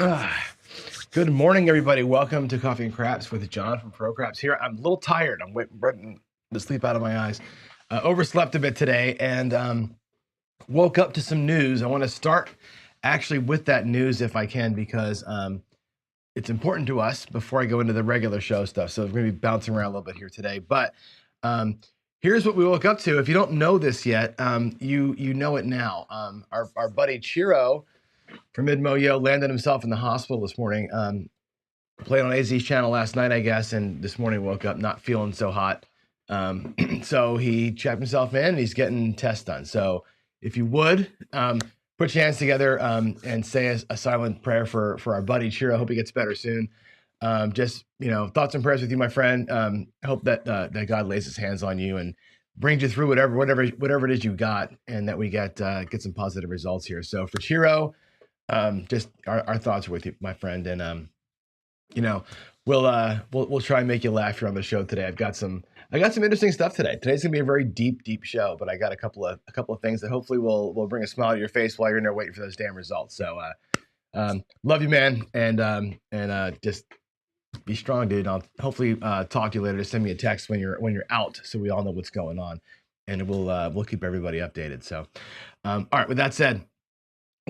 Ah, Good morning, everybody. Welcome to Coffee and Craps with John from Pro Craps here. I'm a little tired. I'm waiting the sleep out of my eyes. Overslept a bit today and woke up to some news. I want to start actually with that news if I can, because it's important to us before I go into the regular show stuff. So we're going to be bouncing around a little bit here today. But here's what we woke up to. If you don't know this yet, you know it now. Our buddy Chiro from Mid-Mo-Yo landed himself in the hospital this morning. Played on AZ's channel last night, I guess, and this morning woke up not feeling so hot. So he checked himself in and he's getting tests done. So if you would, put your hands together and say a silent prayer for our buddy Chiro. I hope he gets better soon. Just, thoughts and prayers with you, my friend. Hope that God lays his hands on you and brings you through whatever it is you got, and that we get some positive results here. So for Chiro, just our thoughts are with you, my friend, and we'll try and make you laugh here on the show today. I got some interesting stuff today. Today's gonna be a very deep show, but I got a couple of things that hopefully will bring a smile to your face while you're in there waiting for those damn results. So love you, man, and just be strong, dude. I'll hopefully talk to you later. Just send me a text when you're out, so we all know what's going on, and we'll keep everybody updated. So all right, with that said,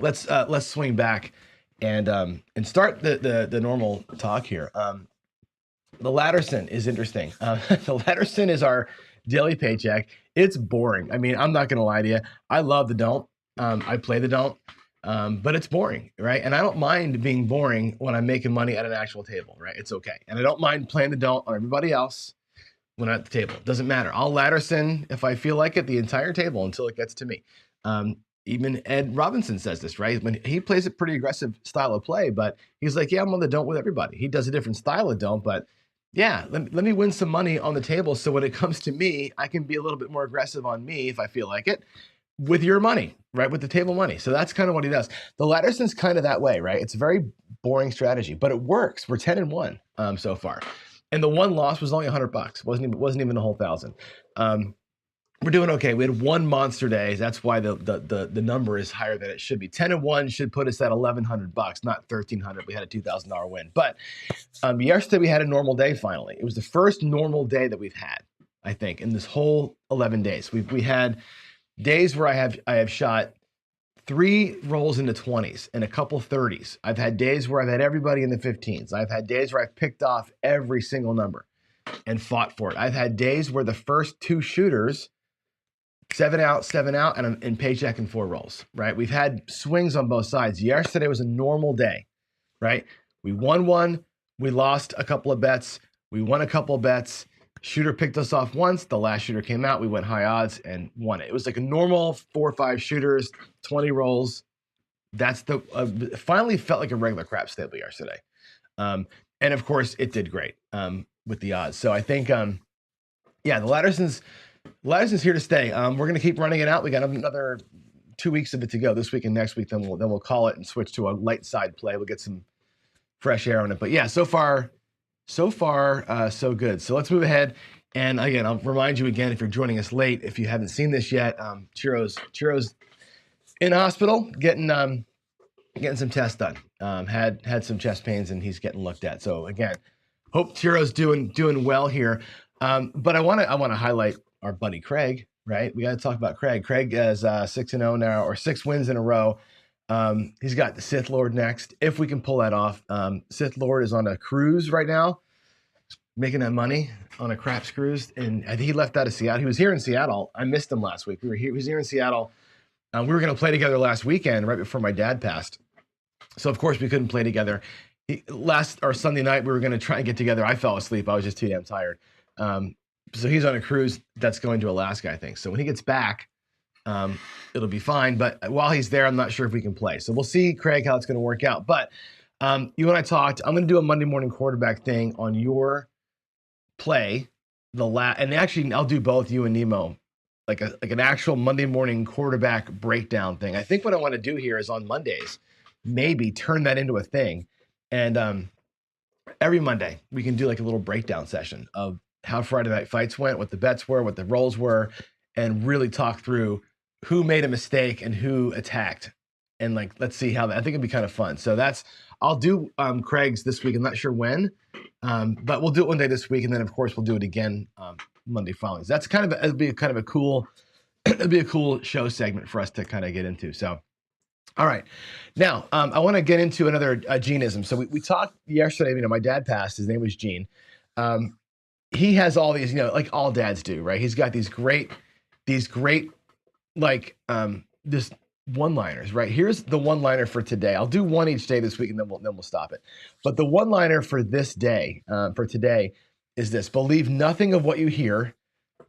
let's swing back and start the normal talk here. The Latterson is interesting. The Latterson is our daily paycheck. It's boring. I mean, I'm not going to lie to you. I love the don't. I play the don't, but it's boring, right? And I don't mind being boring when I'm making money at an actual table, right? It's okay. And I don't mind playing the don't on everybody else when I'm at the table. It doesn't matter. I'll Latterson if I feel like it the entire table until it gets to me. Even Ed Robinson says this, right? When he plays a pretty aggressive style of play, but he's like, yeah, I'm on the don't with everybody. He does a different style of don't, but yeah, let me win some money on the table. So when it comes to me, I can be a little bit more aggressive on me if I feel like it with your money, right? With the table money. So that's kind of what he does. The Latterson's kind of that way, right? It's a very boring strategy, but it works. We're 10-1 so far. And the one loss was only $100. Wasn't even the whole thousand. We're doing okay. We had one monster day. That's why the number is higher than it should be. 10-1 should put us at $1,100, not $1,300. We had a $2,000 win. But yesterday we had a normal day finally. It was the first normal day that we've had, I think, in this whole 11 days. We had days where I have shot 3 rolls into 20s and a couple 30s. I've had days where I've had everybody in the 15s. I've had days where I've picked off every single number and fought for it. I've had days where the first 2 shooters 7 out, and paycheck and 4 rolls, right? We've had swings on both sides. Yesterday was a normal day, right? We won one, we lost a couple of bets, we won a couple of bets. Shooter picked us off once, the last shooter came out, we went high odds and won it. It was like a normal 4 or 5 shooters, 20 rolls. That's it finally felt like a regular craps table yesterday. And of course, it did great with the odds. So I think, the Latterson's here to stay. We're going to keep running it out. We got another 2 weeks of it to go, this week and next week. Then we'll call it and switch to a light side play. We'll get some fresh air on it. But yeah, so far, so good. So let's move ahead. And again, I'll remind you again, if you're joining us late, if you haven't seen this yet, Chiro's in hospital getting some tests done. Had some chest pains and he's getting looked at. So again, hope Chiro's doing well here. But I want to highlight our buddy Craig, right? We got to talk about Craig. Craig is 6-0 now, or 6 wins in a row. He's got the Sith Lord next, if we can pull that off. Sith Lord is on a cruise right now, making that money on a craps cruise. And I think he left out of Seattle. He was here in Seattle. I missed him last week. He was here in Seattle. We were going to play together last weekend, right before my dad passed. So of course we couldn't play together. Sunday night, we were going to try and get together. I fell asleep. I was just too damn tired. So he's on a cruise that's going to Alaska, I think. So when he gets back, it'll be fine. But while he's there, I'm not sure if we can play. So we'll see, Craig, how it's going to work out. But you and I talked. I'm going to do a Monday morning quarterback thing on your play. And actually, I'll do both you and Nemo, like an actual Monday morning quarterback breakdown thing. I think what I want to do here is on Mondays, maybe turn that into a thing. And every Monday, we can do like a little breakdown session of how Friday night fights went, what the bets were, what the rolls were, and really talk through who made a mistake and who attacked and like, let's see how that, I think it'd be kind of fun. So I'll do Craig's this week. I'm not sure when, but we'll do it one day this week. And then of course we'll do it again Monday following. So that's it'd be kind of a cool, it'd be a cool show segment for us to kind of get into. So, all right. Now, I want to get into another Geneism. So we talked yesterday, my dad passed, his name was Gene. He has all these, like all dads do, right? He's got these great, like, this one-liners, right? Here's the one-liner for today. I'll do one each day this week, and then we'll stop it. But the one-liner for this day, for today, is this: believe nothing of what you hear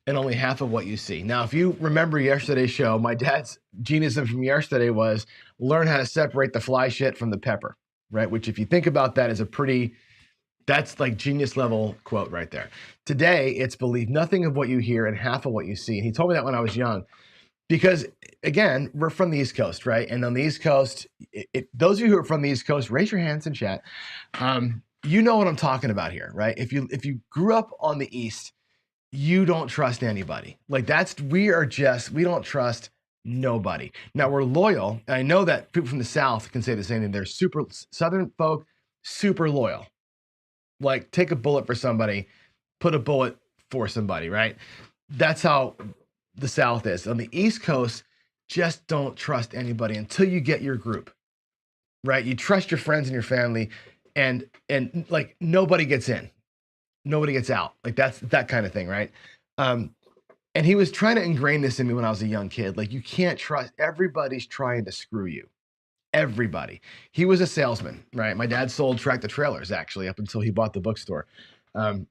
and only half of what you see. Now, if you remember yesterday's show, my dad's Geneism from yesterday was learn how to separate the fly shit from the pepper, right? Which, if you think about that, is that's like genius level quote right there. Today, it's believe nothing of what you hear and half of what you see. And he told me that when I was young, because again, we're from the East Coast, right? And on the East Coast, those of you who are from the East Coast, raise your hands in chat. You know what I'm talking about here, right? If you grew up on the East, you don't trust anybody. Like we don't trust nobody. Now we're loyal. And I know that people from the South can say the same thing. They're Southern folk, super loyal. Like take a bullet for somebody, put a bullet for somebody, right? That's how the South is. On the East Coast, just don't trust anybody until you get your group, right? You trust your friends and your family, and like nobody gets in. Nobody gets out. Like that's that kind of thing, right? And he was trying to ingrain this in me when I was a young kid. Like you can't trust, everybody's trying to screw you. Everybody. He was a salesman, right? My dad sold tractor trailers actually up until he bought the bookstore. And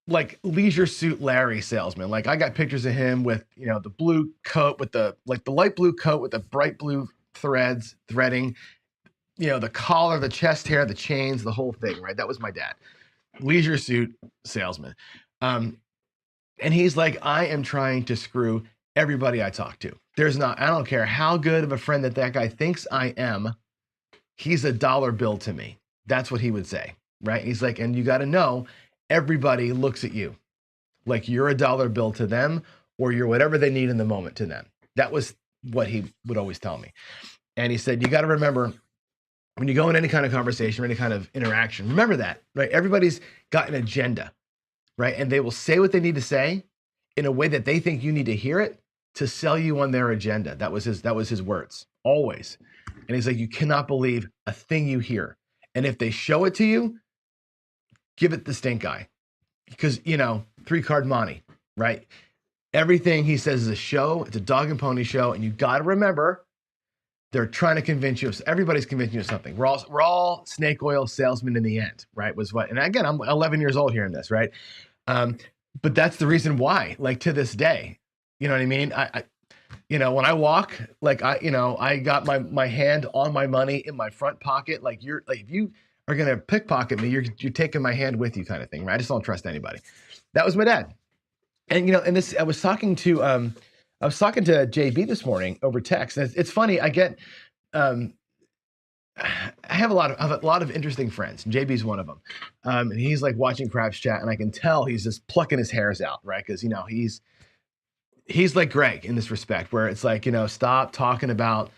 like Leisure Suit Larry salesman. Like I got pictures of him with, the blue coat with the light blue coat with the bright blue threading, the collar, the chest hair, the chains, the whole thing, right? That was my dad. Leisure suit salesman. And he's like, I am trying to screw everybody I talk to. I don't care how good of a friend that guy thinks I am. He's a dollar bill to me. That's what he would say, right? He's like, and you got to know, everybody looks at you like you're a dollar bill to them, or you're whatever they need in the moment to them. That was what he would always tell me. And he said, you got to remember, when you go in any kind of conversation or any kind of interaction, remember that, right? Everybody's got an agenda, right? And they will say what they need to say in a way that they think you need to hear it to sell you on their agenda. That was his words, always. And he's like, you cannot believe a thing you hear. And if they show it to you, give it the stink eye. Because, 3-card money, right? Everything he says is a show. It's a dog and pony show. And you got to remember, they're trying to convince you. Everybody's convincing you of something. We're all snake oil salesmen in the end, right? And again, I'm 11 years old hearing this, right? But that's the reason why, like to this day, you know what I mean? I when I walk, like I got my hand on my money in my front pocket. Like if you are going to pickpocket me, you're taking my hand with you kind of thing, right? I just don't trust anybody. That was my dad. And, I was talking to JB this morning over text. And it's funny. I get, I have a lot of interesting friends. And JB's one of them. And he's like watching Craps Chat, and I can tell he's just plucking his hairs out, right? Because, he's like Greg in this respect, where it's like, stop talking about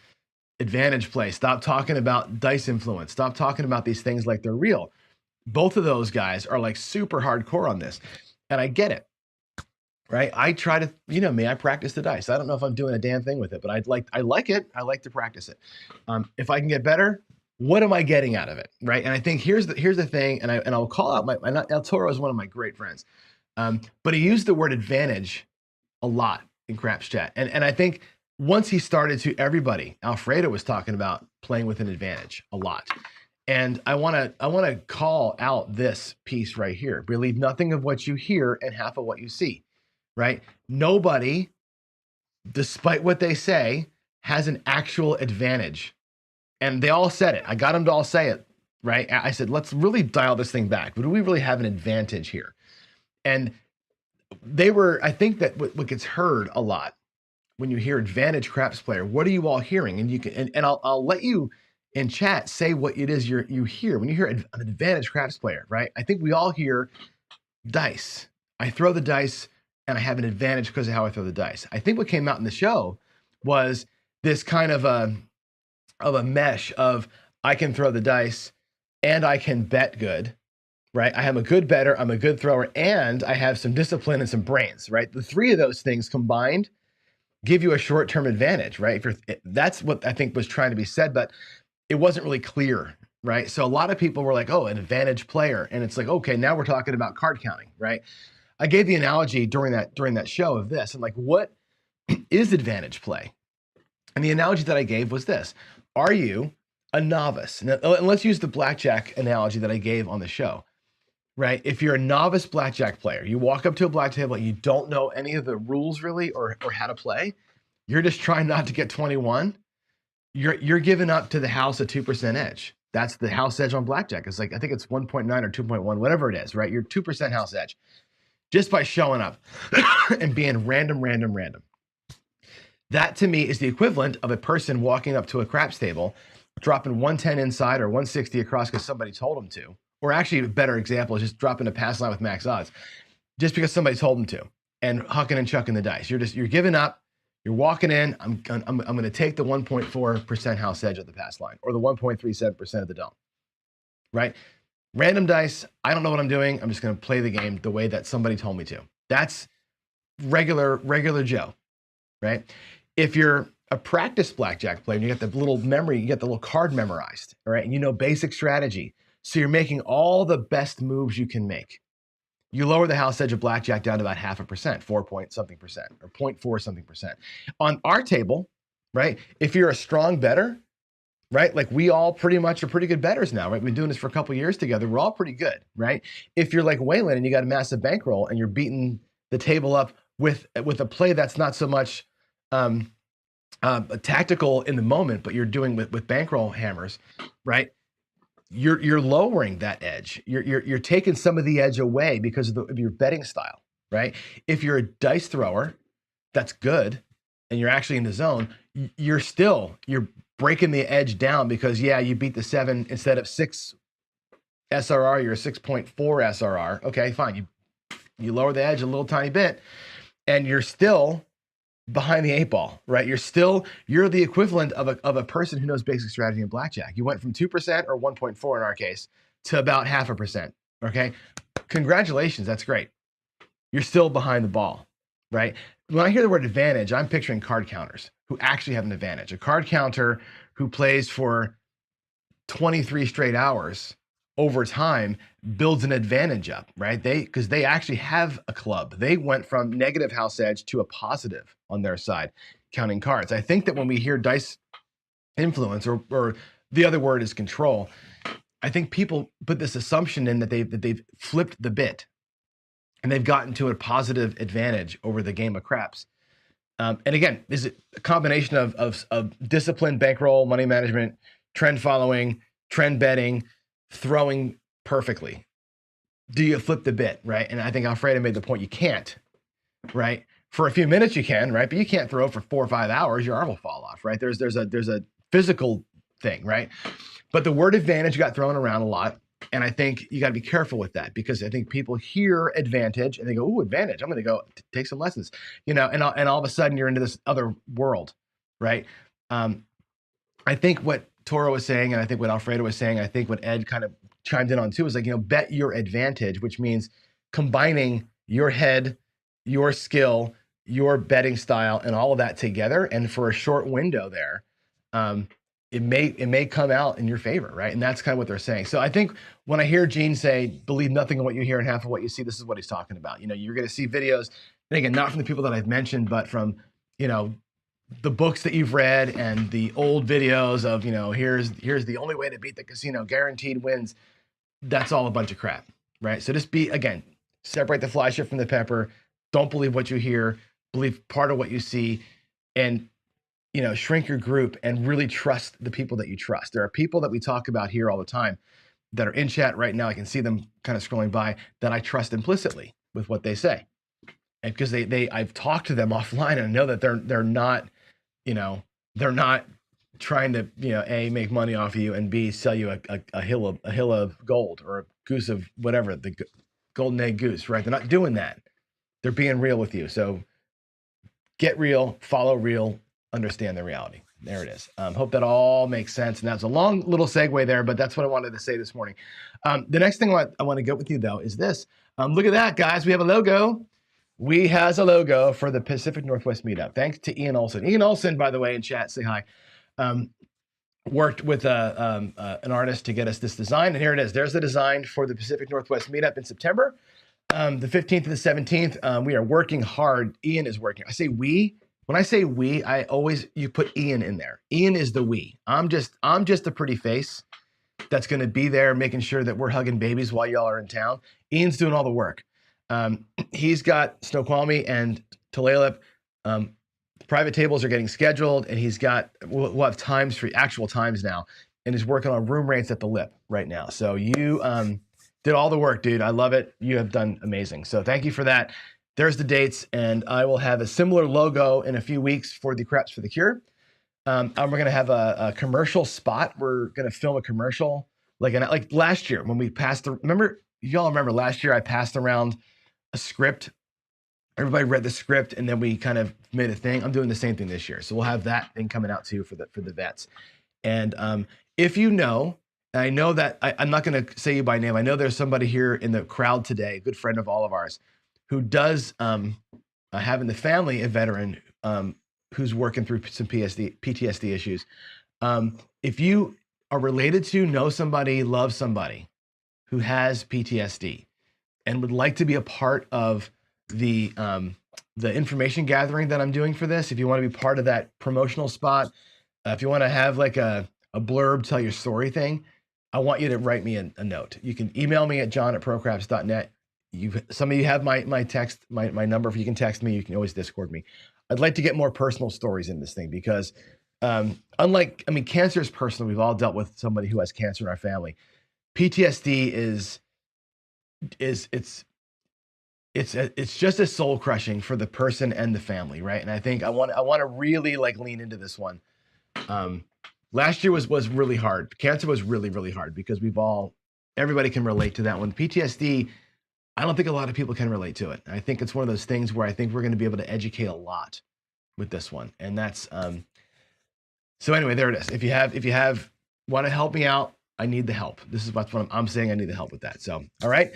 advantage play. Stop talking about dice influence. Stop talking about these things like they're real. Both of those guys are like super hardcore on this. And I get it. Right. I try to, I practice the dice. I don't know if I'm doing a damn thing with it, but I like it. I like to practice it. If I can get better, what am I getting out of it? Right. And I think here's the thing. And I'll call out El Toro is one of my great friends. But he used the word advantage a lot in Craps Chat. And I think once he started to everybody, Alfredo was talking about playing with an advantage a lot. And I want to call out this piece right here. Believe nothing of what you hear and half of what you see. Right? Nobody, despite what they say, has an actual advantage. And they all said it. I got them to all say it, right? I said, let's really dial this thing back. Do we really have an advantage here? And I think that what gets heard a lot when you hear advantage craps player, what are you all hearing? And you can, and I'll let you in chat say what it is you hear. When you hear an advantage craps player, right? I think we all hear dice. I throw the dice and I have an advantage because of how I throw the dice. I think what came out in the show was this kind of a mesh of I can throw the dice and I can bet good, right? I am a good bettor, I'm a good thrower, and I have some discipline and some brains, right? The three of those things combined give you a short-term advantage, right? That's what I think was trying to be said, but it wasn't really clear, right? So a lot of people were like, oh, an advantage player. And it's like, okay, now we're talking about card counting, right? I gave the analogy during that show of this, and like, what is advantage play? And the analogy that I gave was this: are you a novice? And let's use the blackjack analogy that I gave on the show, right? If you're a novice blackjack player, you walk up to a black table and you don't know any of the rules really or how to play, you're just trying not to get 21, you're giving up to the house a 2% edge. That's the house edge on blackjack. It's like, I think it's 1.9 or 2.1, whatever it is, right? You're 2% house edge just by showing up and being random. That to me is the equivalent of a person walking up to a craps table, dropping 110 inside or 160 across because somebody told them to. Or actually, a better example is just dropping a pass line with max odds just because somebody told them to, and hucking and chucking the dice. You're giving up. You're walking in. I'm going to take the 1.4% house edge of the pass line or the 1.37% of the dome, right? Random dice. I don't know what I'm doing. I'm just going to play the game the way that somebody told me to. That's regular Joe, right? If you're a practice blackjack player and you get the little memory, you get the little card memorized, all right? And you know basic strategy. So you're making all the best moves you can make. You lower the house edge of blackjack down to about 0.5%, 4-point-something% or 0.4-something%. On our table, right? If you're a strong bettor, right? Like we all pretty much are pretty good bettors now, right? We've been doing this for a couple of years together. We're all pretty good, right? If you're like Waylon and you got a massive bankroll and you're beating the table up with a play that's not so much tactical in the moment, but you're doing with bankroll hammers, right? You're lowering that edge. You're taking some of the edge away because of your betting style, right? If you're a dice thrower, that's good, and you're actually in the zone, you're breaking the edge down because you beat the 7 instead of 6 SRR, you're a 6.4 SRR. Okay, fine. You lower the edge a little tiny bit, and you're still behind the 8 ball, right? You're the equivalent of a person who knows basic strategy in blackjack. You went from 2% or 1.4 in our case to about 0.5%. Okay. Congratulations. That's great. You're still behind the ball, right? When I hear the word advantage, I'm picturing card counters who actually have an advantage. A card counter who plays for 23 straight hours over time builds an advantage up, right? Because they actually have a club. They went from negative house edge to a positive on their side, counting cards. I think that when we hear dice influence, or the other word is control, I think people put this assumption in that they've flipped the bit and they've gotten to a positive advantage over the game of craps. And again, is it a combination of discipline, bankroll, money management, trend following, trend betting, throwing perfectly? Do you flip the bit, right? And I think Alfredo made the point, you can't, right? For a few minutes you can, right? But you can't throw for 4 or 5 hours, your arm will fall off, right? There's a physical thing, right? But the word advantage got thrown around a lot. And I think you got to be careful with that, because I think people hear advantage and they go, ooh, advantage, I'm going to go take some lessons, and all of a sudden you're into this other world, right? I think what Toro was saying, and I think what Alfredo was saying, I think what Ed kind of chimed in on too, is like, bet your advantage, which means combining your head, your skill, your betting style, and all of that together. And for a short window there, it may come out in your favor, right? And that's kind of what they're saying. So I think when I hear Gene say, believe nothing of what you hear and half of what you see, this is what he's talking about. You're going to see videos, and again, not from the people that I've mentioned, but from, the books that you've read and the old videos of, here's the only way to beat the casino, guaranteed wins. That's all a bunch of crap, right? So just separate the fly shit from the pepper. Don't believe what you hear, believe part of what you see, and shrink your group and really trust the people that you trust. There are people that we talk about here all the time that are in chat right now. I can see them kind of scrolling by, that I trust implicitly with what they say. And because I've talked to them offline, and I know that they're not, they're not trying to, A, make money off of you, and B, sell you a hill of gold or a goose of whatever, the golden egg goose, right? They're not doing that. They're being real with you. So get real, follow real, understand the reality. There it is. Hope that all makes sense. And that's a long little segue there, but that's what I wanted to say this morning. The next thing I want to get with you, though, is this. Look at that, guys. We have a logo. We has a logo for the Pacific Northwest Meetup. Thanks to Ian Olson. Ian Olson, by the way, in chat, say hi. Worked with an artist to get us this design. And here it is. There's the design for the Pacific Northwest Meetup in September. The 15th to the 17th. We are working hard. Ian is working. I say we. When I say we, you put Ian in there. Ian is the we. I'm just a pretty face that's going to be there making sure that we're hugging babies while y'all are in town. Ian's doing all the work. He's got Snoqualmie and Tulalip. Private tables are getting scheduled, and we'll have times for actual times now, and he's working on room rates at the Lip right now. So you did all the work, dude. I love it. You have done amazing. So thank you for that. There's the dates, and I will have a similar logo in a few weeks for the Craps for the Cure. And we're going to have a commercial spot. We're going to film a commercial like last year when we passed y'all remember last year I passed around a script. Everybody read the script, and then we kind of made a thing. I'm doing the same thing this year. So we'll have that thing coming out too for the vets. And if you know, and I know that I'm not going to say you by name. I know there's somebody here in the crowd today, a good friend of all of ours, who does have in the family a veteran who's working through some PTSD issues. If you are related to, know somebody, love somebody who has PTSD and would like to be a part of the information gathering that I'm doing for this, if you want to be part of that promotional spot, if you want to have like a blurb, tell your story thing, I want you to write me a note. You can email me at john@procraps.net. Some of you have my number. If you can text me, you can always Discord me. I'd like to get more personal stories in this thing because cancer is personal. We've all dealt with somebody who has cancer in our family. PTSD it's just as soul crushing for the person and the family, right? And I think I want to really lean into this one. Last year was really hard. Cancer was really, really hard because everybody can relate to that one. PTSD, I don't think a lot of people can relate to it. I think it's one of those things where I think we're going to be able to educate a lot with this one. And that's, so anyway, there it is. If you want to help me out, I need the help. This is what I'm saying. I need the help with that. So, all right.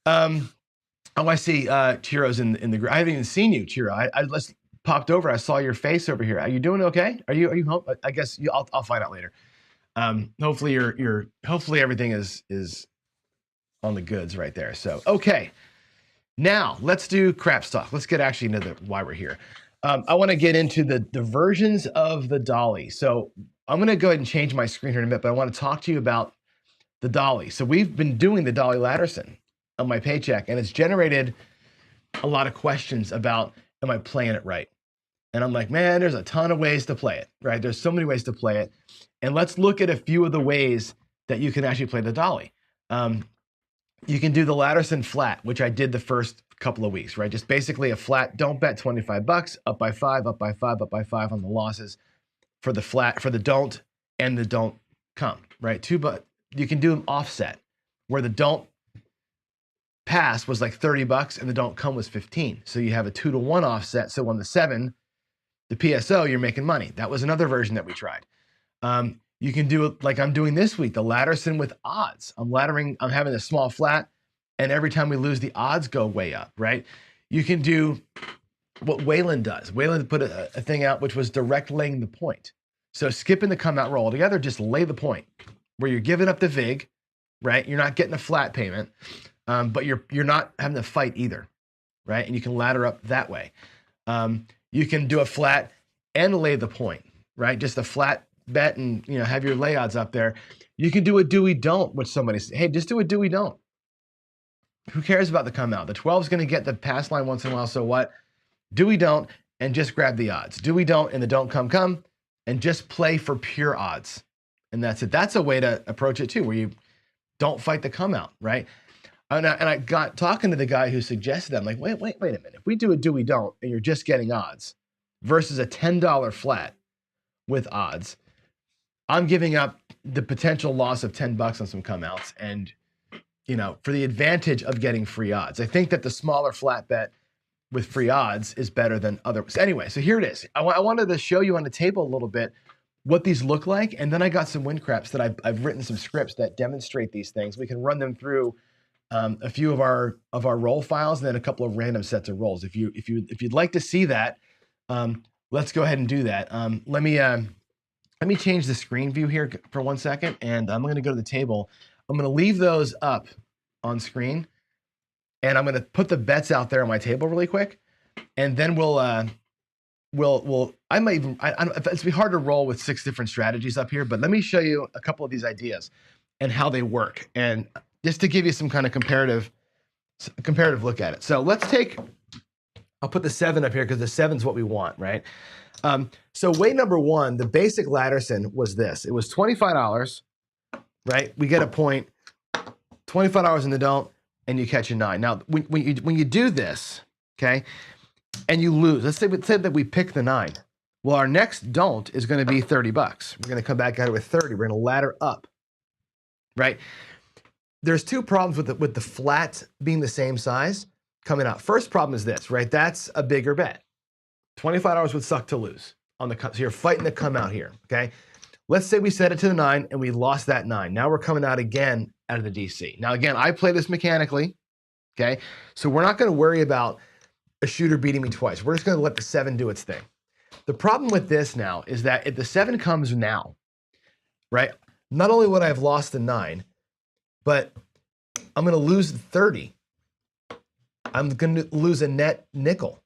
I see Chiro's in the group. I haven't even seen you, Chiro. I just popped over. I saw your face over here. Are you doing okay? Are you home? I guess I'll find out later. Hopefully hopefully everything is on the goods right there. So, okay. Now let's do craps talk. Let's get actually into why we're here. I want to get into the versions of the Dolly. So I'm going to go ahead and change my screen here in a minute, but I want to talk to you about the Dolly. So we've been doing the Dolly Latterson on my paycheck, and it's generated a lot of questions about, am I playing it right? And I'm like, man, there's a ton of ways to play it, right? There's so many ways to play it. And let's look at a few of the ways that you can actually play the Dolly. You can do the Latterson flat, which I did the first couple of weeks, right? Just basically a flat, don't bet $25, up by 5, up by 5, up by 5 on the losses for the flat, for the don't and the don't come, right? But you can do them offset, where the don't pass was like $30 and the don't come was 15. So you have a 2-to-1 offset. So on the 7, the PSO, you're making money. That was another version that we tried. You can do it like I'm doing this week, the Latterson with odds. I'm having a small flat, and every time we lose, the odds go way up, right? You can do what Waylon does. Waylon put a thing out which was direct laying the point. So skipping the come out roll altogether, just lay the point, where you're giving up the vig, right? You're not getting a flat payment, but you're not having to fight either, right? And you can ladder up that way. You can do a flat and lay the point, right? Just a flat bet and have your lay odds up there. You can do a do we don't, which somebody says, hey, just do a do we don't. Who cares about the come out? The 12 is going to get the pass line once in a while. So what? Do we don't and just grab the odds. Do we don't and the don't come and just play for pure odds. And that's it. That's a way to approach it too, where you don't fight the come out, right? And I got talking to the guy who suggested that. I'm like, wait a minute. If we do a do we don't and you're just getting odds versus a $10 flat with odds, I'm giving up the potential loss of $10 on some come outs and, for the advantage of getting free odds. I think that the smaller flat bet with free odds is better than others. Anyway, so here it is. I wanted to show you on the table a little bit what these look like, and then I got some wind craps that I've written some scripts that demonstrate these things. We can run them through a few of our roll files, and then a couple of random sets of rolls. If you'd like to see that, let's go ahead and do that. Let me change the screen view here for 1 second, and I'm going to go to the table. I'm going to leave those up on screen, and I'm going to put the bets out there on my table really quick, and then I might even, it's be hard to roll with 6 different strategies up here, but let me show you a couple of these ideas and how they work, and just to give you some kind of comparative look at it. So let's take, I'll put the 7 up here because the 7's what we want, right? So way number 1, the basic Latterson was this. It was $25, right? We get a point, $25 in the don't, and you catch a 9. Now, when you do this, okay, and you lose, let's say that we pick the 9. Well, our next don't is going to be $30. We're going to come back out with 30. We're going to ladder up, right? There's 2 problems with the flat being the same size coming out. First problem is this, right? That's a bigger bet. $25 would suck to lose on the, so you're fighting to come out here, okay? Let's say we set it to the 9 and we lost that 9. Now we're coming out again out of the DC. Now again, I play this mechanically, okay? So we're not going to worry about a shooter beating me twice. We're just going to let the 7 do its thing. The problem with this now is that if the 7 comes now, right? Not only would I have lost the 9, but I'm going to lose the 30. I'm going to lose a net nickel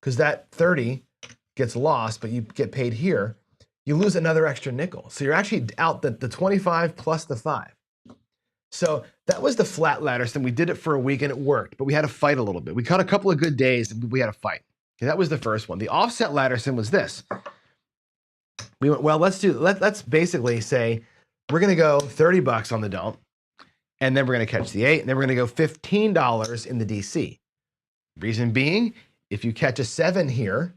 because that 30 gets lost, but you get paid here. You lose another extra nickel. So you're actually out the 25 plus the 5. So that was the flat Latterson. We did it for a week and it worked, but we had to fight a little bit. We caught a couple of good days and we had to fight. Okay, that was the first one. The offset Latterson was this. We went, well, let's basically say we're going to go $30 on the don't, and then we're going to catch the 8, and then we're going to go $15 in the DC. Reason being, if you catch a 7 here,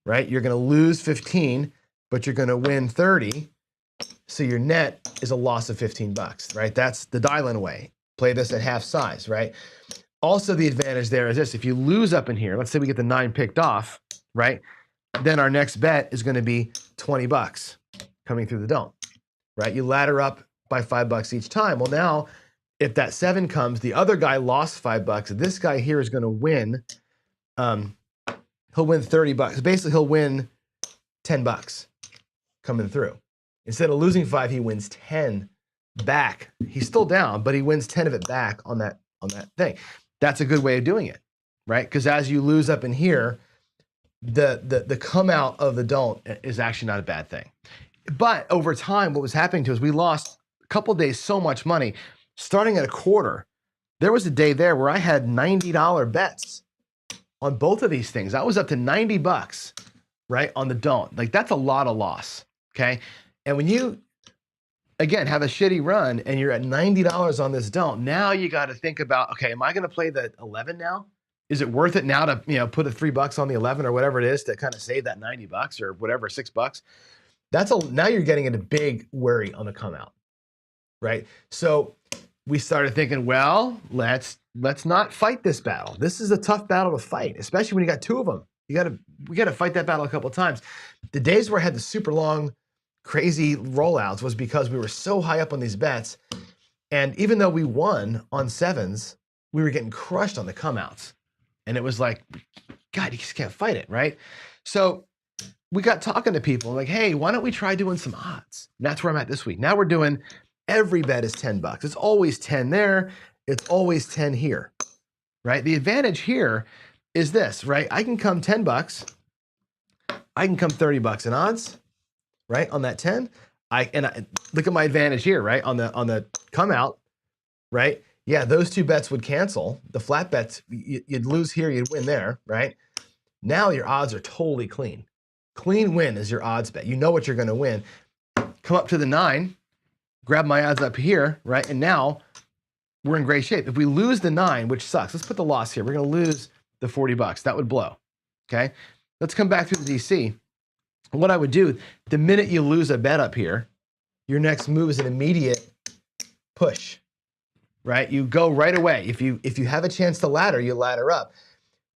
right, you're going to lose 15, but you're going to win 30. So your net is a loss of $15, right? That's the dial-in way. Play this at half size, right? Also, the advantage there is this. If you lose up in here, let's say we get the 9 picked off, right? Then our next bet is going to be $20 coming through the don't, right? You ladder up by $5 each time. Well, now, if that 7 comes, the other guy lost $5. This guy here is going to win. He'll win $30. Basically, he'll win $10 coming through. Instead of losing 5, he wins 10 back. He's still down, but he wins 10 of it back on that thing. That's a good way of doing it, right? Because as you lose up in here, the come out of the don't is actually not a bad thing. But over time, what was happening to us, we lost a couple of days so much money. Starting at a quarter, there was a day there where I had $90 bets on both of these things. I was up to $90, right, on the don't. Like, that's a lot of loss, okay? And when you, again, have a shitty run and you're at $90 on this don't, now you got to think about, okay, am I going to play the 11 now? Is it worth it now to, put a $3 on the 11 or whatever it is to kind of save that $90 or whatever, $6? Now you're getting into big worry on the come out, right? So we started thinking, well, let's not fight this battle. This is a tough battle to fight, especially when you got 2 of them. We got to fight that battle a couple of times. The days where I had the super long, crazy rollouts was because we were so high up on these bets. And even though we won on 7s, we were getting crushed on the come outs. And it was like, God, you just can't fight it, right? So we got talking to people like, hey, why don't we try doing some odds? And that's where I'm at this week. Now we're doing, every bet is $10. It's always 10 there. It's always 10 here, right? The advantage here is this, right? I can come $10. I can come $30 in odds, right? On that 10. I look at my advantage here, right? On the come out, right? Yeah, those 2 bets would cancel. The flat bets, you'd lose here, you'd win there, right? Now your odds are totally clean. Clean win is your odds bet. You know what you're going to win. Come up to the 9, grab my odds up here, right? And now we're in great shape. If we lose the 9, which sucks, let's put the loss here. We're going to lose the $40. That would blow, okay? Let's come back through the DC. What I would do, the minute you lose a bet up here, your next move is an immediate push, right? You go right away. If you have a chance to ladder, you ladder up.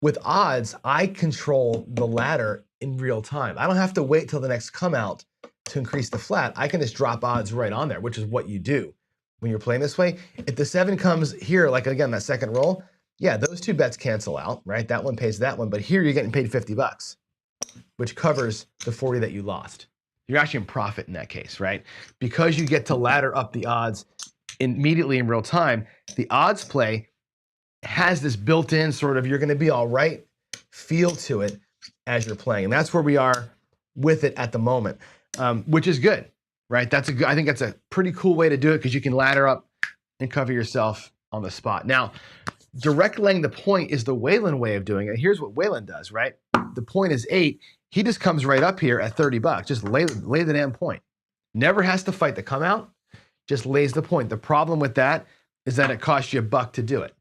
With odds, I control the ladder in real time. I don't have to wait till the next come out to increase the flat, I can just drop odds right on there, which is what you do when you're playing this way. If the 7 comes here, like again, that second roll, yeah, those 2 bets cancel out, right? That one pays that one, but here you're getting paid $50, which covers the 40 that you lost. You're actually in profit in that case, right? Because you get to ladder up the odds immediately in real time, the odds play has this built-in sort of you're going to be all right feel to it as you're playing. And that's where we are with it at the moment, which is good, right? I think that's a pretty cool way to do it because you can ladder up and cover yourself on the spot. Now, direct laying the point is the Whalen way of doing it. Here's what Whalen does, right? The point is 8. He just comes right up here at $30. Just lay the damn point. Never has to fight the come out. Just lays the point. The problem with that is that it costs you $1 to do it.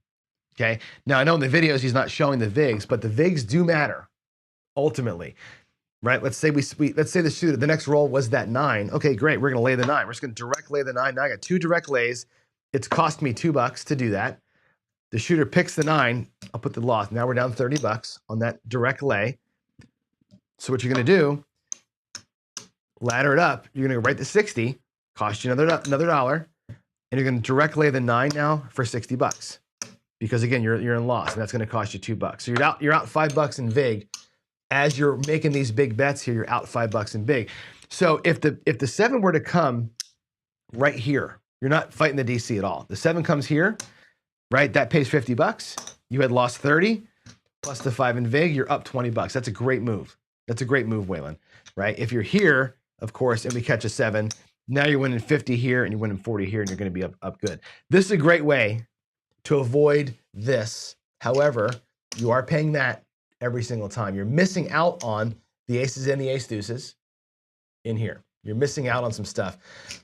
Okay. Now I know in the videos he's not showing the VIGs, but the VIGs do matter ultimately, right? Let's say let's say the shooter, the next roll was that 9. Okay, great. We're going to lay the 9. We're just going to direct lay the 9. Now I got 2 direct lays. It's cost me $2 to do that. The shooter picks the 9. I'll put the loss. Now we're down $30 on that direct lay. So what you're going to do, ladder it up. You're going to go right to 60, cost you another $1, and you're going to direct lay the 9 now for $60. Because again, you're in loss, and that's going to cost you $2. So you're out $5 in VIG. As you're making these big bets here, you're out $5 in VIG. So if the 7 were to come right here, you're not fighting the DC at all. The 7 comes here, right? That pays $50. You had lost 30 plus the 5 in VIG. You're up $20. That's a great move. That's a great move, Whalen, right? If you're here, of course, and we catch a 7, now you're winning 50 here and you're winning 40 here, and you're going to be up good. This is a great way to avoid this. However, you are paying that every single time. You're missing out on the aces and the ace deuces in here. You're missing out on some stuff.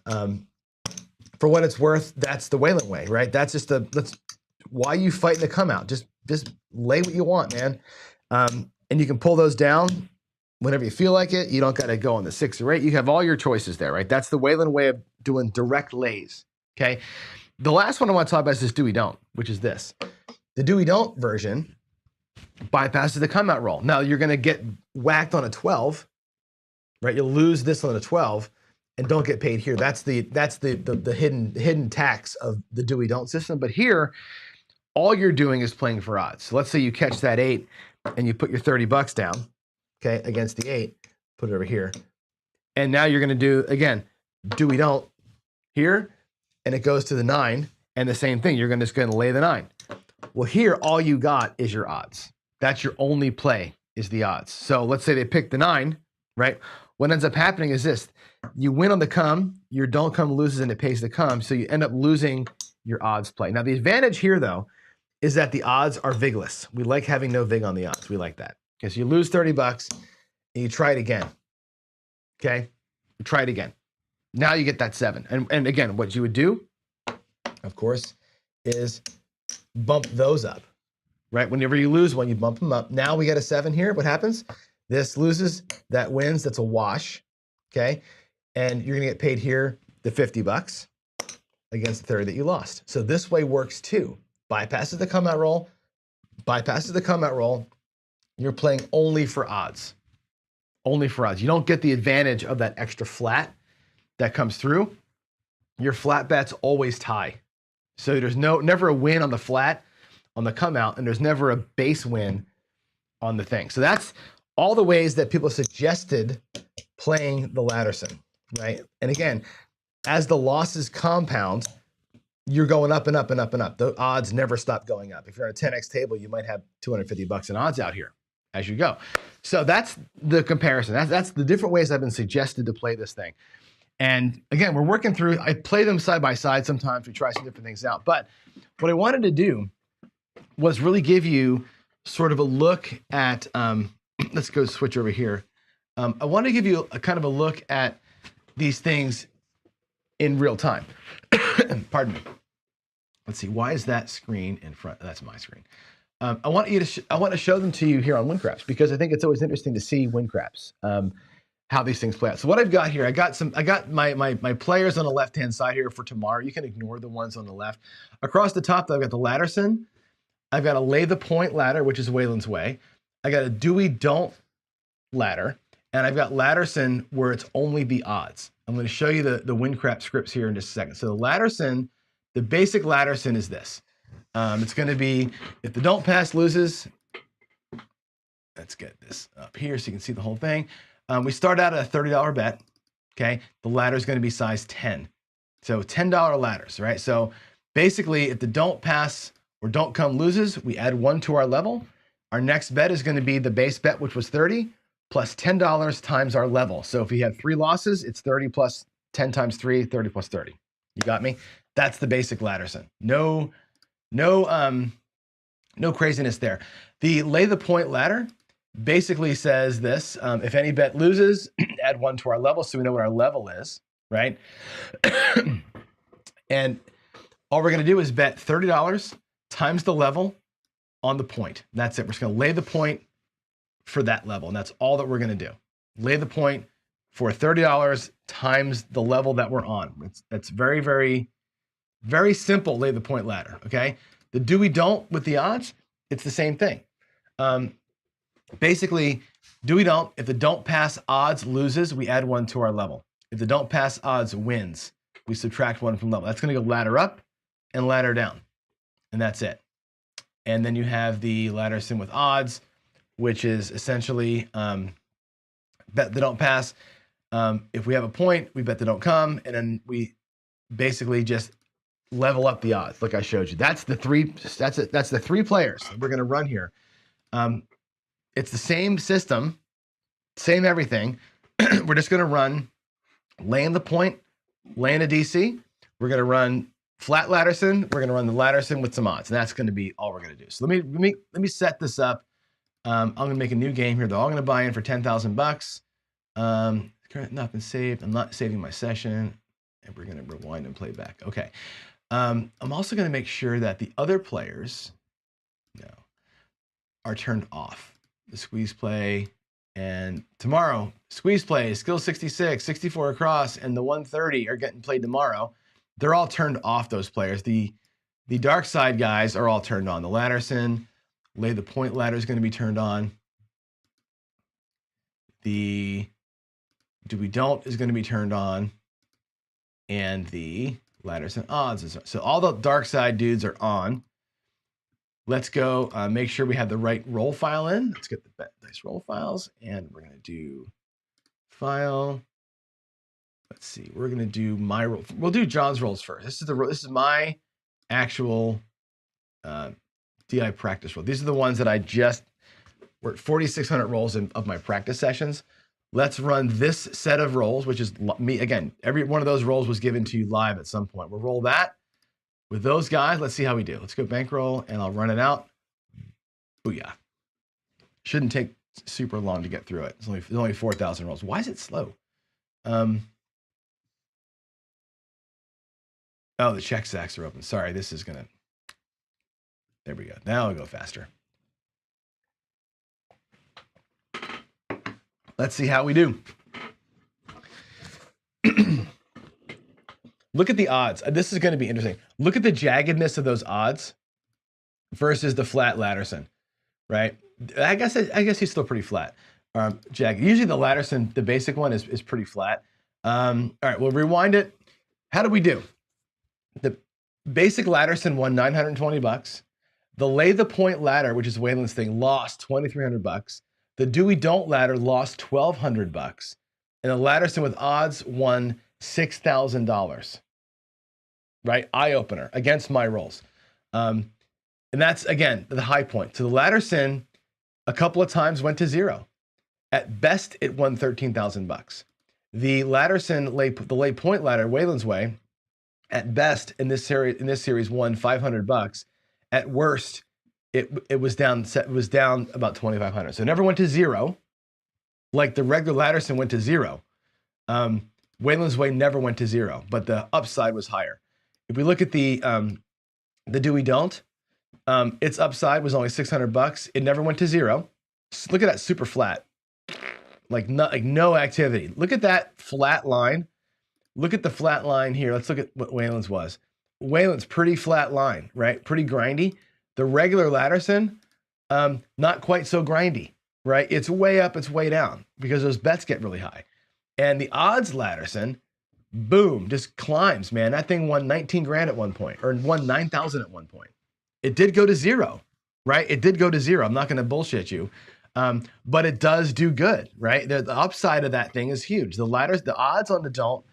For what it's worth, that's the Whalen way, right? That's why you fighting the come out. Just lay what you want, man. And you can pull those down whenever you feel like it. You don't got to go on the 6 or 8. You have all your choices there, right? That's the Whalen way of doing direct lays, okay? The last one I want to talk about is this do-we-don't, which is this. The do-we-don't version bypasses the come out roll. Now you're going to get whacked on a 12, right? You'll lose this on a 12 and don't get paid here. That's the hidden tax of the do-we-don't system. But here, all you're doing is playing for odds. So let's say you catch that 8 and you put your $30 down, okay, against the 8, put it over here. And now you're going to do, again, do-we-don't here, and it goes to the 9, and the same thing. You're just going to lay the 9. Well, here, all you got is your odds. That's your only play, is the odds. So let's say they pick the 9, right? What ends up happening is this. You win on the come, your don't come loses, and it pays the come, so you end up losing your odds play. Now, the advantage here, though, is that the odds are VIGless. We like having no VIG on the odds. We like that. Okay, so you lose $30, and you try it again. Okay? You try it again. Now you get that 7. And again, what you would do, of course, is bump those up, right? Whenever you lose one, you bump them up. Now we get a 7 here. What happens? This loses, that wins. That's a wash, okay? And you're going to get paid here the $50 against the 30 that you lost. So this way works too. Bypasses the come out roll. Bypasses the come out roll. You're playing only for odds. Only for odds. You don't get the advantage of that extra flat that comes through. Your flat bets always tie. So there's never a win on the flat on the come out, and there's never a base win on the thing. So that's all the ways that people suggested playing the Latterson, right? And again, as the losses compound, you're going up and up and up and up. The odds never stop going up. If you're on a 10x table, you might have $250 in odds out here as you go. So that's the comparison. That's the different ways I've been suggested to play this thing. And again, we're working through, I play them side by side sometimes. We try some different things out. But what I wanted to do was really give you sort of a look at, let's go switch over here. I want to give you a kind of a look at these things in real time. Pardon me. Let's see, why is that screen in front? That's my screen. I want to show them to you here on WinCraps because I think it's always interesting to see WinCraps. How these things play out. So what I've got here, I got my players on the left-hand side here for tomorrow. You can ignore the ones on the left. Across the top, though, I've got the Latterson. I've got a lay the point ladder, which is Whalen's way. I got a do-we-don't ladder. and I've got Latterson where it's only the odds. I'm going to show you the Windcrap scripts here in just a second. So the Latterson, the basic Latterson is this. It's going to be, if the don't pass loses, let's get this up here so you can see the whole thing. We start out at a $30 bet, okay? The ladder is going to be size 10. So $10 ladders, right? So basically, if the don't pass or don't come loses, we add 1 to our level. Our next bet is going to be the base bet, which was 30, plus $10 times our level. So if we have 3 losses, it's 30 plus 10 times 3, 30 plus 30. You got me? That's the basic Latterson. No craziness there. The lay the point ladder basically says this: if any bet loses, add 1 to our level, so we know what our level is, right? And all we're going to do is bet $30 times the level on the point. That's it. We're just going to lay the point for that level, and that's all that we're going to do. Lay the point for $30 times the level that we're on. It's very, very, very simple. Lay the point ladder. Okay. The do we don't with the odds, it's the same thing. Basically, do we don't, if the don't pass odds loses, we add 1 to our level. If the don't pass odds wins, we subtract 1 from level. That's going to go ladder up and ladder down, and that's it. And then you have the Latterson with odds, which is essentially bet the don't pass. If we have a point, we bet the don't come, and then we basically just level up the odds, like I showed you. That's the 3. That's the 3 players that we're going to run here. It's the same system, same everything. We're just going to run laying the point, laying a DC. We're going to run flat Latterson. We're going to run the Latterson with some odds, and that's going to be all we're going to do. So let me set this up. I'm going to make a new game here. They're all going to buy in for $10,000. Current not been saved. I'm not saving my session, and we're going to rewind and play back. Okay. I'm also going to make sure that the other players are turned off. The squeeze play, and tomorrow, squeeze play, skill 66, 64 across, and the 130 are getting played tomorrow. They're all turned off, those players. The dark side guys are all turned on. The Latterson, lay the point ladder is going to be turned on. The do we don't is going to be turned on. And the Latterson odds is on. So all the dark side dudes are on. Let's go make sure we have the right roll file in. Let's get the bet dice roll files, and we're going to do file. Let's see. We're going to do my roll. We'll do John's rolls first. This is my actual DI practice roll. These are the ones that I just were 4,600 rolls of my practice sessions. Let's run this set of rolls, which is me again. Every one of those rolls was given to you live at some point. We'll roll that. With those guys, let's see how we do. Let's go bankroll, and I'll run it out. Booyah. Shouldn't take super long to get through it. It's only 4,000 rolls. Why is it slow? Oh, the check sacks are open. Sorry, this is going to... There we go. Now I'll go faster. Let's see how we do. Look at the odds. This is going to be interesting. Look at the jaggedness of those odds versus the flat Latterson, right? I guess he's still pretty flat. Jagged. Usually the Latterson, the basic one, is pretty flat. All right, we'll rewind it. How do we do? The basic Latterson won $920. The lay the point ladder, which is Waylon's thing, lost $2,300. The do we don't ladder lost $1,200. And the Latterson with odds won $6,000, right? Eye opener against my rolls. And that's, again, the high point. So the Latterson a couple of times went to 0. At best, it won $13,000. The Latterson, the lay point ladder, Waylon's way, at best in this series won $500. At worst, it was down about $2,500. So it never went to 0, like the regular Latterson went to 0. Waylon's way never went to 0, but the upside was higher. If we look at the do we don't, its upside was only $600. It never went to 0. Look at that super flat, like no activity. Look at that flat line. Look at the flat line here. Let's look at what Waylon's was. Waylon's pretty flat line, right? Pretty grindy. The regular Latterson, not quite so grindy. right? It's way up, it's way down because those bets get really high. And the odds Latterson, boom, just climbs, man. That thing won 19 grand at one point, or won 9,000 at one point. It did go to zero, right? It did go to zero. I'm not going to bullshit you. But it does do good, right? The upside of that thing is huge. The odds on the don't,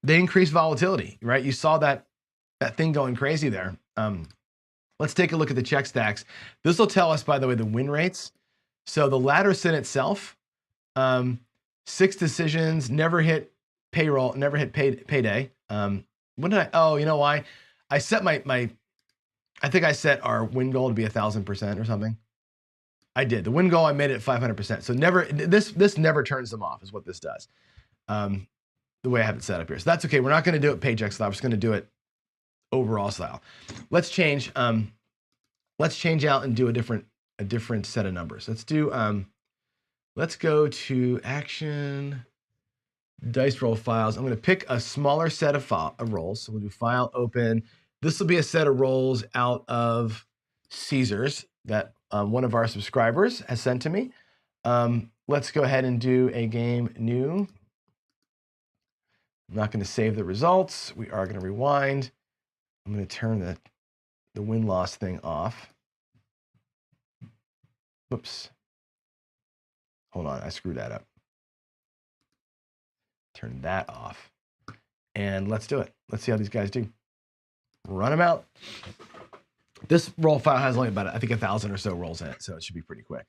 they increase volatility, right? You saw that thing going crazy there. Let's take a look at the check stacks. This will tell us, by the way, the win rates. So the Latterson itself, 6 decisions, never hit payroll, never hit payday. What did I? Oh, you know why? I set I think I set our win goal to be 1,000% or something. I did. The win goal, I made it 500%. So never, this never turns them off is what this does. The way I have it set up here. So that's okay. We're not going to do it paycheck style. We're just going to do it overall style. Let's change out and do a different set of numbers. Let's do, let's go to action, dice roll files. I'm going to pick a smaller set of rolls. So we'll do file, open. This will be a set of rolls out of Caesars that one of our subscribers has sent to me. Let's go ahead and do a game new. I'm not going to save the results. We are going to rewind. I'm going to turn the win-loss thing off. Whoops. Hold on, I screwed that up. Turn that off. And let's do it. Let's see how these guys do. Run them out. This roll file has only about, I think, 1,000 or so rolls in it, so it should be pretty quick.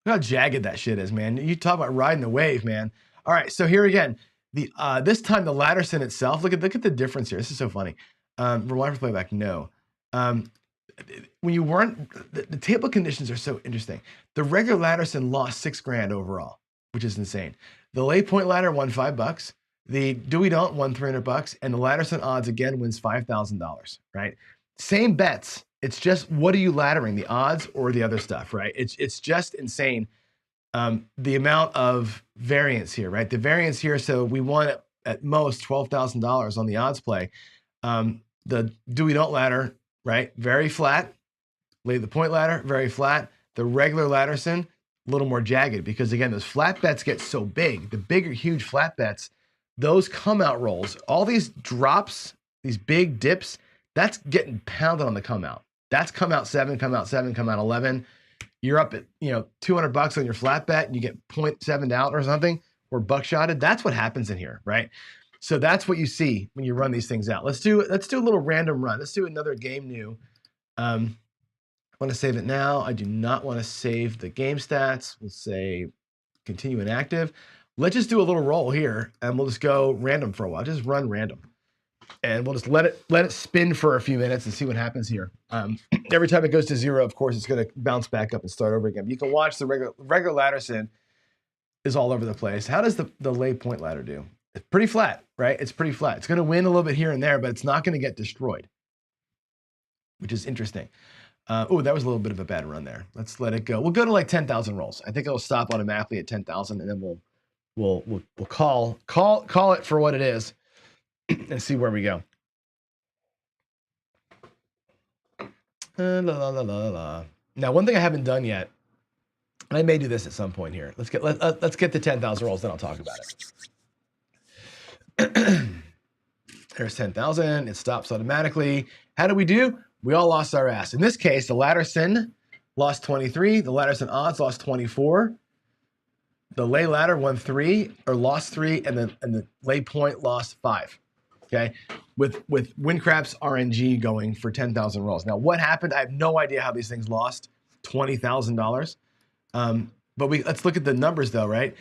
Look how jagged that shit is, man. You talk about riding the wave, man. All right, so here again, this time the Latterson itself, look at the difference here. This is so funny. Rewind for playback, no. When you weren't, the table conditions are so interesting. The regular Latterson lost 6 grand overall, which is insane. The lay point ladder won $5. The do we don't won $300, and the Latterson odds again wins $5,000, right? Same bets. It's just, what are you laddering, the odds or the other stuff, right? It's just insane. The amount of variance here, right? The variance here, so we won at most $12,000 on the odds play. The do we don't ladder, right? Very flat. Lay the point ladder, very flat. The regular Latterson, a little more jagged because again, those flat bets get so big. The bigger, huge flat bets, those come out rolls, all these drops, these big dips, that's getting pounded on the come out. That's come out 7, come out 7, come out 11. You're up at, $200 on your flat bet and you get 0.7 out or something, or buckshotted. That's what happens in here, right? So that's what you see when you run these things out. Let's do a little random run. Let's do another game new. I want to save it now. I do not want to save the game stats. We'll say continue inactive. Let's just do a little roll here and we'll just go random for a while. Just run random. And we'll just let it spin for a few minutes and see what happens here. Every time it goes to 0, of course, it's going to bounce back up and start over again. You can watch the regular Latterson is all over the place. How does the lay point ladder do? It's pretty flat, right? It's pretty flat. It's going to win a little bit here and there, but it's not going to get destroyed, which is interesting. Oh, that was a little bit of a bad run there. Let's let it go. We'll go to like 10,000 rolls. I think it'll stop automatically at 10,000, and then we'll call it for what it is and see where we go. Now, one thing I haven't done yet, and I may do this at some point here. Let's get the 10,000 rolls, then I'll talk about it. There's 10,000. It stops automatically. How do we do? We all lost our ass. In this case, the Latterson lost 23. The Latterson odds lost 24. The lay ladder won 3 or lost 3, and the lay point lost 5. Okay, with WinCraps RNG going for 10,000 rolls. Now, what happened? I have no idea how these things lost $20,000. But let's look at the numbers though, right?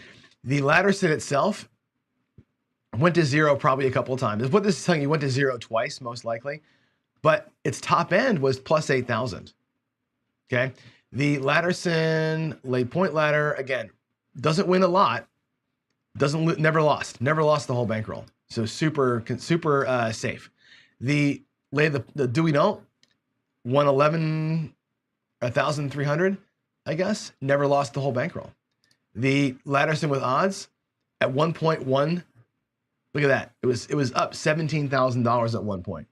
The Latterson itself went to 0 probably a couple of times. What this is telling you, went to 0 twice, most likely. But its top end was plus 8,000. Okay, the Latterson lay point ladder again doesn't win a lot. Never lost the whole bankroll. So super safe. The do we don't won 1,300, I guess. Never lost the whole bankroll. The Latterson with odds at 1.1. Look at that. It was up $17,000 at one point,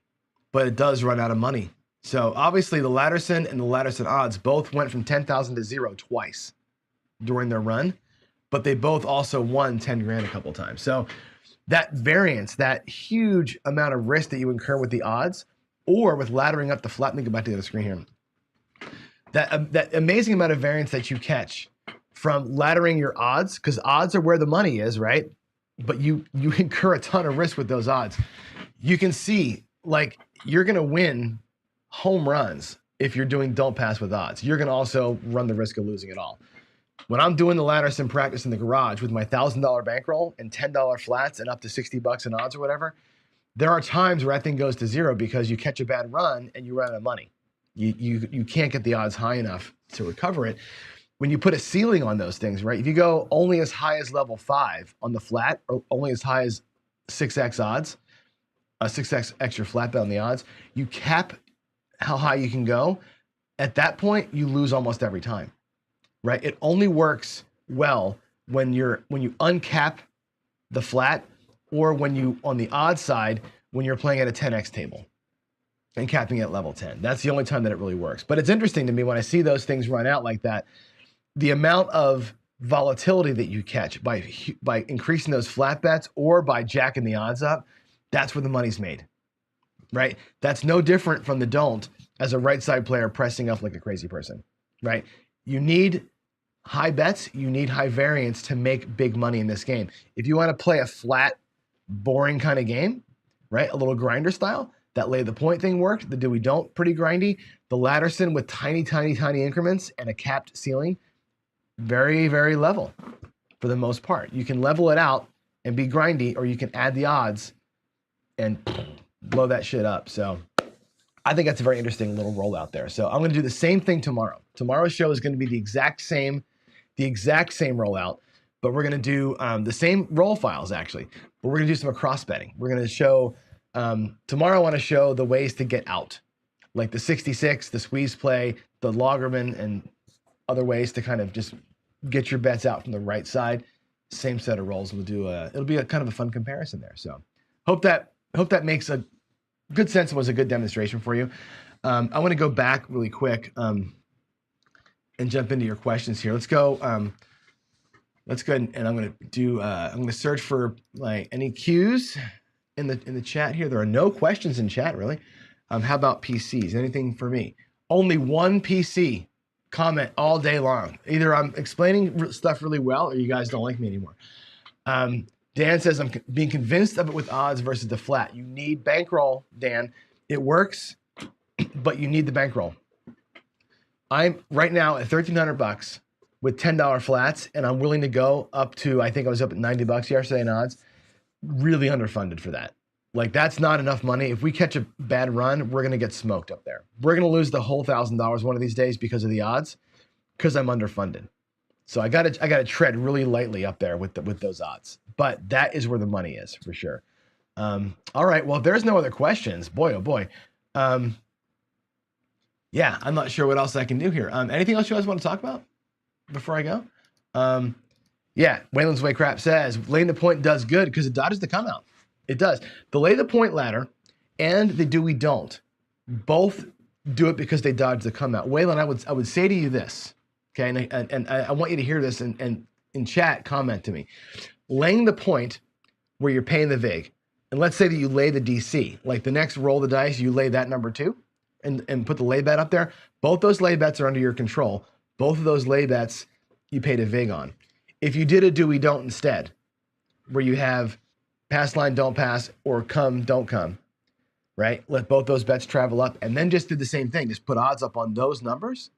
but it does run out of money. So obviously the Latterson and the Latterson odds both went from 10,000 to 0 twice. during their run, but they both also won 10 grand a couple times. So that variance, that huge amount of risk that you incur with the odds or with laddering up the flat, let me go back to the other screen here. That amazing amount of variance that you catch from laddering your odds, because odds are where the money is, right? But you incur a ton of risk with those odds. You can see, like, you're going to win home runs if you're doing don't pass with odds. You're going to also run the risk of losing it all. When I'm doing the ladder sim practice in the garage with my $1,000 bankroll and $10 flats and up to $60 in odds or whatever, there are times where that thing goes to zero because you catch a bad run and you run out of money. You can't get the odds high enough to recover it. When you put a ceiling on those things, right? If you go only as high as level 5 on the flat, or only as high as 6x odds, a 6x extra flat bet on the odds, you cap how high you can go. At that point, you lose almost every time, right? It only works well when you uncap the flat, or when you, on the odd side, when you're playing at a 10x table and capping at level 10. That's the only time that it really works. But it's interesting to me when I see those things run out like that, the amount of volatility that you catch by increasing those flat bets or by jacking the odds up, that's where the money's made, right? That's no different from the don't as a right side player pressing up like a crazy person, right? You need high bets, you need high variance to make big money in this game. If you want to play a flat, boring kind of game, right? A little grinder style, that lay the point thing worked. The do we don't, pretty grindy. The Ladderson with tiny, tiny, tiny increments and a capped ceiling, very, very level for the most part. You can level it out and be grindy, or you can add the odds and blow that shit up. So I think that's a very interesting little rollout there. So I'm going to do the same thing tomorrow. Tomorrow's show is going to be the exact same rollout, but we're going to do the same roll files actually, but we're going to do some across betting. We're going to show, tomorrow I want to show the ways to get out, like the 66, the squeeze play, the Lagerman, and other ways to kind of just get your bets out from the right side. Same set of rolls. We'll do it'll be a kind of a fun comparison there. So hope that makes a good sense and was a good demonstration for you. I want to go back really quick and jump into your questions here. Let's go ahead and I'm going to do I'm going to search for like any cues in the chat here. There are no questions in chat really. How about PCs? Anything for me? Only one PC comment all day long. Either I'm explaining stuff really well or you guys don't like me anymore. Dan says, I'm being convinced of it with odds versus the flat. You need bankroll, Dan. It works, but you need the bankroll. I'm right now at $1,300 with $10 flats, and I'm willing to go up to, I think I was up at $90 yesterday in odds. Really underfunded for that. Like, that's not enough money. If we catch a bad run, we're going to get smoked up there. We're going to lose the whole $1,000 one of these days because of the odds, because I'm underfunded. So I got to tread really lightly up there with those odds. But that is where the money is for sure. All right. Well, if there's no other questions, boy, oh boy. Yeah, I'm not sure what else I can do here. Anything else you guys want to talk about before I go? Yeah, Wayland's Way Crap says, laying the point does good because it dodges the come out. It does. The lay the point ladder and the do we don't both do it because they dodge the come out. Wayland, I would say to you this, okay, and I want you to hear this and in chat comment to me. Laying the point where you're paying the vig, and let's say that you lay the DC, like the next roll of the dice, you lay that number 2 and put the lay bet up there. Both those lay bets are under your control. Both of those lay bets you paid a vig on. If you did a do we don't instead, where you have pass line, don't pass, or come, don't come, right? Let both those bets travel up and then just do the same thing. Just put odds up on those numbers.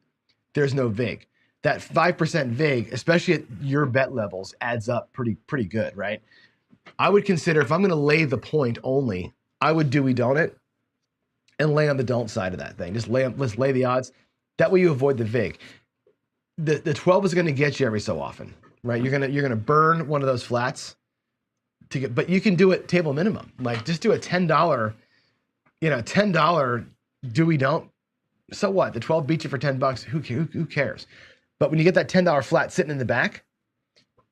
There's no vig. That 5% vig, especially at your bet levels, adds up pretty good, right? I would consider, if I'm going to lay the point only, I would do we don't it and lay on the don't side of that thing. Let's lay the odds. That way you avoid the vig. The 12 is going to get you every so often, right? You're gonna burn one of those flats to get, but you can do it table minimum. Like just do a $10, $10 do we don't. So what? The 12 beat you for $10. Who cares? But when you get that $10 flat sitting in the back,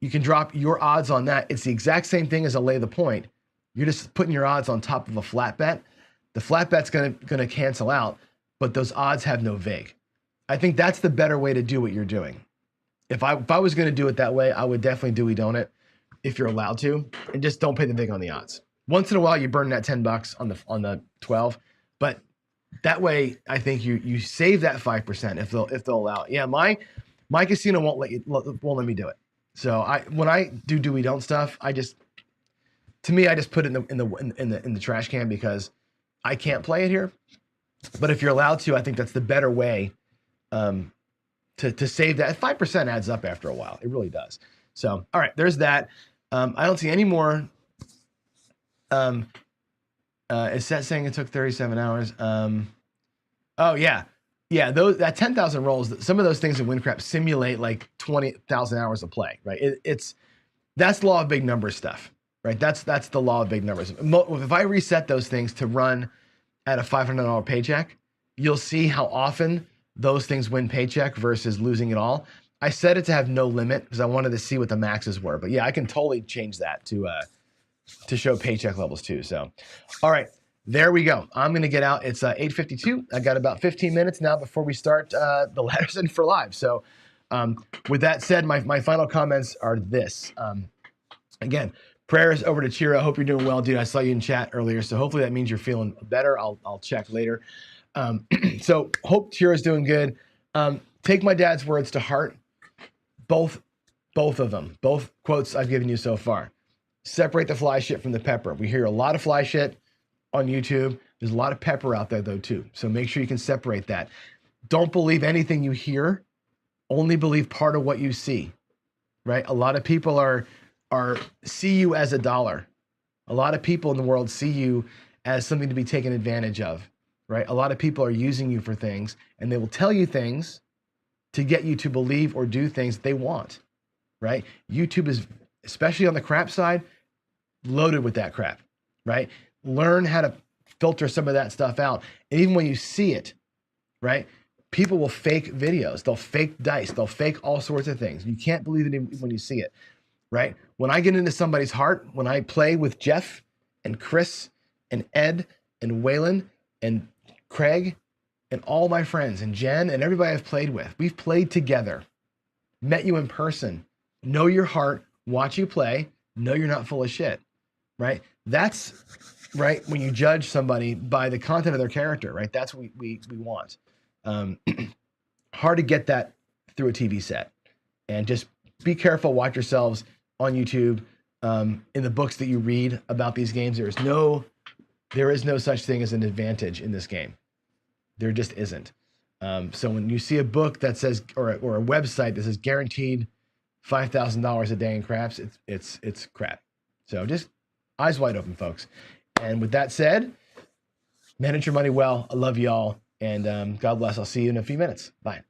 you can drop your odds on that. It's the exact same thing as a lay the point. You're just putting your odds on top of a flat bet. The flat bet's gonna cancel out, but those odds have no vig. I think that's the better way to do what you're doing. if I was going to do it that way, I would definitely do we don't it if you're allowed to, and just don't pay the vig on the odds. Once in a while, you burn that $10 on the 12, but that way, I think you save that 5% if they'll allow it. Yeah, my casino won't let me do it. So when I do we don't stuff, I just put it in the trash can because I can't play it here. But if you're allowed to, I think that's the better way to save that. 5% adds up after a while. It really does. So, all right, there's that. I don't see any more. Is that saying it took 37 hours? Oh yeah. Yeah, that 10,000 rolls, some of those things in Windcrap simulate like 20,000 hours of play, right? That's law of big numbers stuff, right? That's the law of big numbers. If I reset those things to run at a $500 paycheck, you'll see how often those things win paycheck versus losing it all. I set it to have no limit because I wanted to see what the maxes were. But yeah, I can totally change that to show paycheck levels too. So, all right. There we go. I'm going to get out. It's 8:52. I got about 15 minutes now before we start the letters in for live. So with that said, my final comments are this. Again, prayers over to Chiro. I hope you're doing well, dude. I saw you in chat earlier, so hopefully that means you're feeling better. I'll check later. So hope Chiro's doing good. Take my dad's words to heart. Both of them. Both quotes I've given you so far. Separate the fly shit from the pepper. We hear a lot of fly shit on YouTube. There's a lot of pepper out there though too. So make sure you can separate that. Don't believe anything you hear. Only believe part of what you see, right? A lot of people see you as a dollar. A lot of people in the world see you as something to be taken advantage of, right? A lot of people are using you for things, and they will tell you things to get you to believe or do things they want, right? YouTube is, especially on the crap side, loaded with that crap, right? Learn how to filter some of that stuff out. And even when you see it, right? People will fake videos. They'll fake dice. They'll fake all sorts of things. You can't believe it when you see it, right? When I get into somebody's heart, when I play with Jeff and Chris and Ed and Waylon and Craig and all my friends and Jen and everybody I've played with, we've played together, met you in person, know your heart, watch you play, know you're not full of shit, right? That's right. When you judge somebody by the content of their character, right? That's what we want. Hard to get that through a TV set. And just be careful, watch yourselves on YouTube. In the books that you read about these games, there is no such thing as an advantage in this game. There just isn't. So when you see a book that says, or a website that says guaranteed $5,000 a day in craps, it's crap. So just eyes wide open, folks. And with that said, manage your money well. I love y'all. And God bless. I'll see you in a few minutes. Bye.